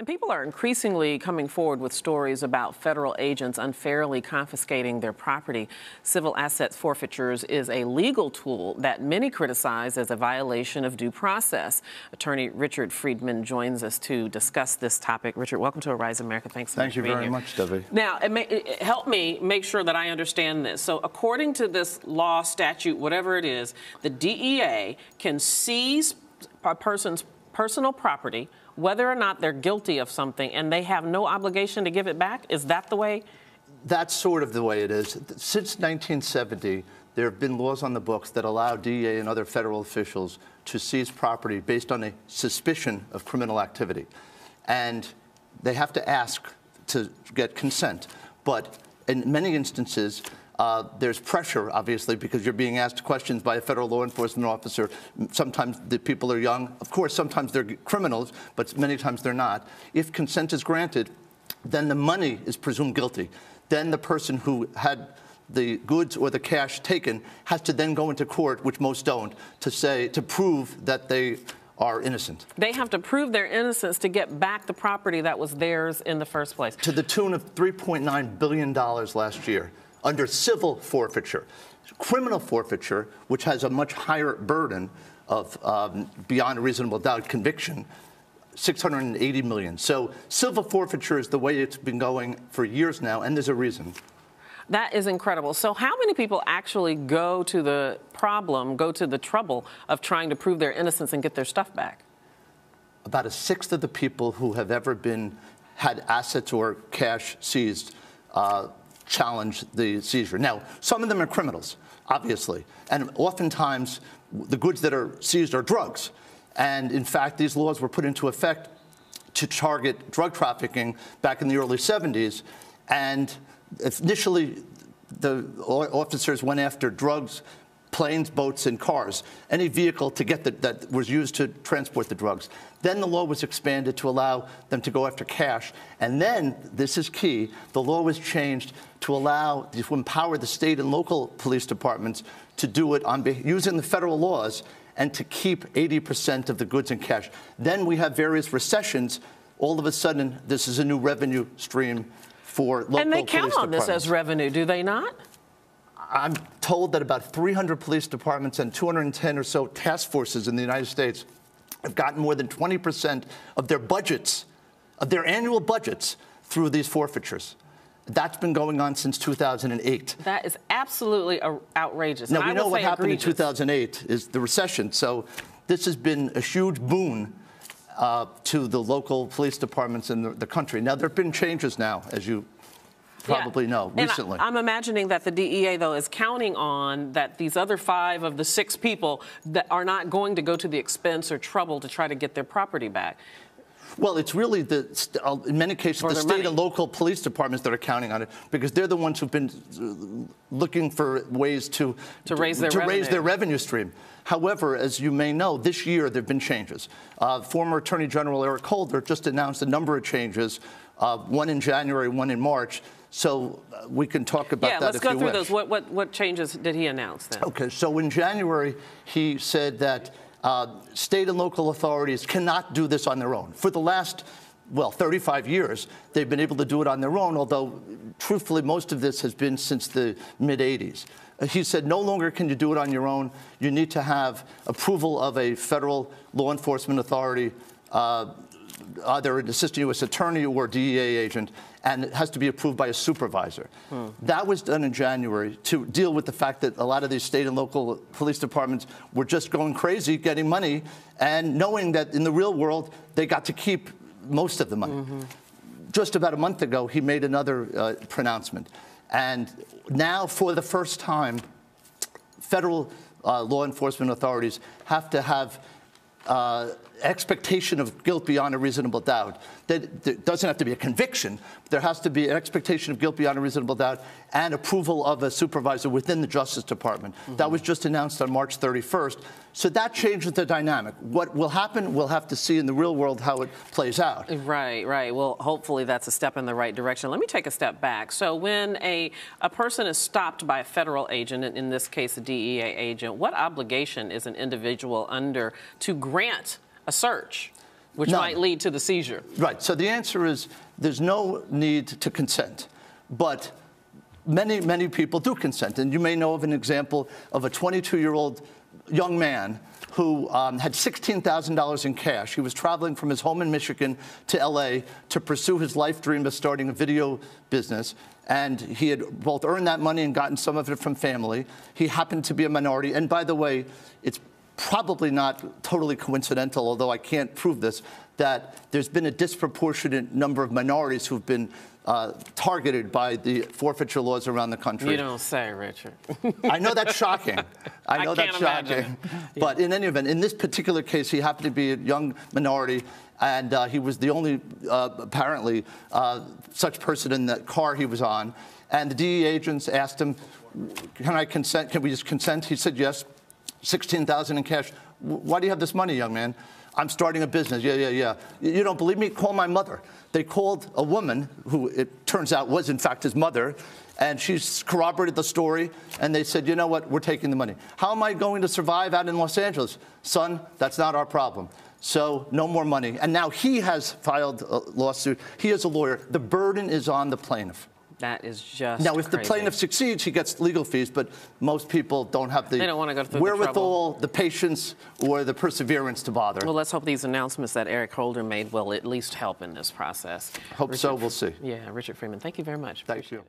And people are increasingly coming forward with stories about federal agents unfairly confiscating their property. Civil assets forfeitures is a legal tool that many criticize as a violation of due process. Attorney Richard Friedman joins us to discuss this topic. Richard, welcome to Arise America. Thanks so much for being here. Thank you very much, Debbie. Now, help me make sure that I understand this. So according to this law, statute, whatever it is, the DEA can seize a person's personal property whether or not they're guilty of something, and they have no obligation to give it back? Is that the way? That's sort of the way it is. Since 1970, there have been laws on the books that allow DEA and other federal officials to seize property based on a suspicion of criminal activity. And they have to ask to get consent. But in many instances, there's pressure, obviously, because you're being asked questions by a federal law enforcement officer. Sometimes the people are young. Of course, sometimes they're criminals, but many times they're not. If consent is granted, then the money is presumed guilty. Then the person who had the goods or the cash taken has to then go into court, which most don't, to prove that they are innocent. They have to prove their innocence to get back the property that was theirs in the first place. To the tune of $3.9 billion last year. Under civil forfeiture. Criminal forfeiture, which has a much higher burden of beyond a reasonable doubt conviction, $680 million. So civil forfeiture is the way it's been going for years now, and there's a reason. That is incredible. So how many people actually go to the trouble of trying to prove their innocence and get their stuff back? About a sixth of the people who have ever had assets or cash seized challenge the seizure. Now, some of them are criminals, obviously, and oftentimes the goods that are seized are drugs. And in fact, these laws were put into effect to target drug trafficking back in the early 70s. And initially, the officers went after drugs, planes, boats, and cars, any vehicle to get that was used to transport the drugs. Then the law was expanded to allow them to go after cash. And then, this is key, the law was changed to empower the state and local police departments to do it using the federal laws and to keep 80% of the goods and cash. Then we have various recessions. All of a sudden, this is a new revenue stream for local police departments. And they count on this as revenue, do they not? I'm told that about 300 police departments and 210 or so task forces in the United States have gotten more than 20% of their budgets, of their annual budgets, through these forfeitures. That's been going on since 2008. That is absolutely outrageous. Now, we know what happened in 2008 is the recession. So this has been a huge boon to the local police departments in the country. Now, there have been changes now, as you probably know, recently. I'm imagining that the DEA, though, is counting on that these other 5 of the 6 people that are not going to go to the expense or trouble to try to get their property back. Well, it's really in many cases, the state and local police departments that are counting on it, because they're the ones who've been looking for ways to raise their revenue stream. However, as you may know, this year there have been changes. Former Attorney General Eric Holder just announced a number of changes, one in January, one in March. So we can talk about that if you wish. Yeah, let's go through those. What changes did he announce then? Okay, so in January, he said that state and local authorities cannot do this on their own. For the last, 35 years, they've been able to do it on their own, although, truthfully, most of this has been since the mid-'80s. He said no longer can you do it on your own. You need to have approval of a federal law enforcement authority, either an assistant U.S. attorney or DEA agent, and it has to be approved by a supervisor. That was done in January to deal with the fact that a lot of these state and local police departments were just going crazy getting money and knowing that in the real world they got to keep most of the money. Just about a month ago, he made another pronouncement. And now, for the first time, federal law enforcement authorities have to have expectation of guilt beyond a reasonable doubt. There doesn't have to be a conviction. There has to be an expectation of guilt beyond a reasonable doubt and approval of a supervisor within the Justice Department. That was just announced on March 31st. So that changes the dynamic. What will happen, we'll have to see in the real world how it plays out. Right, right. Well, hopefully that's a step in the right direction. Let me take a step back. So when a person is stopped by a federal agent, in this case a DEA agent, what obligation is an individual under to grant a search? which might lead to the seizure. Right. So the answer is there's no need to consent. But many people do consent. And you may know of an example of a 22-year-old young man who had $16,000 in cash. He was traveling from his home in Michigan to L.A. to pursue his life dream of starting a video business. And he had both earned that money and gotten some of it from family. He happened to be a minority. And by the way, it's probably not totally coincidental, although I can't prove this, that there's been a disproportionate number of minorities who've been targeted by the forfeiture laws around the country. You don't say, Richard. I know that's shocking. I know that's shocking. Imagine. But in any event, in this particular case, he happened to be a young minority, and he was the only, apparently, such person in the car he was on. And the DEA agents asked him, can I consent? Can we just consent? He said yes. $16,000 in cash. Why do you have this money, young man? I'm starting a business. Yeah. You don't believe me? Call my mother. They called a woman who it turns out was in fact his mother, and she corroborated the story, and they said, you know what, we're taking the money. How am I going to survive out in Los Angeles? Son, that's not our problem. So no more money. And now he has filed a lawsuit. He is a lawyer. The burden is on the plaintiff. That is just Now, if crazy. the plaintiff succeeds, he gets legal fees, but most people don't have the They don't want to go through the wherewithal, trouble. the patience, or the perseverance to bother. Well, let's hope these announcements that Eric Holder made will at least help in this process. Hope so. We'll see. Yeah, Richard Friedman, thank you very much. Thank you.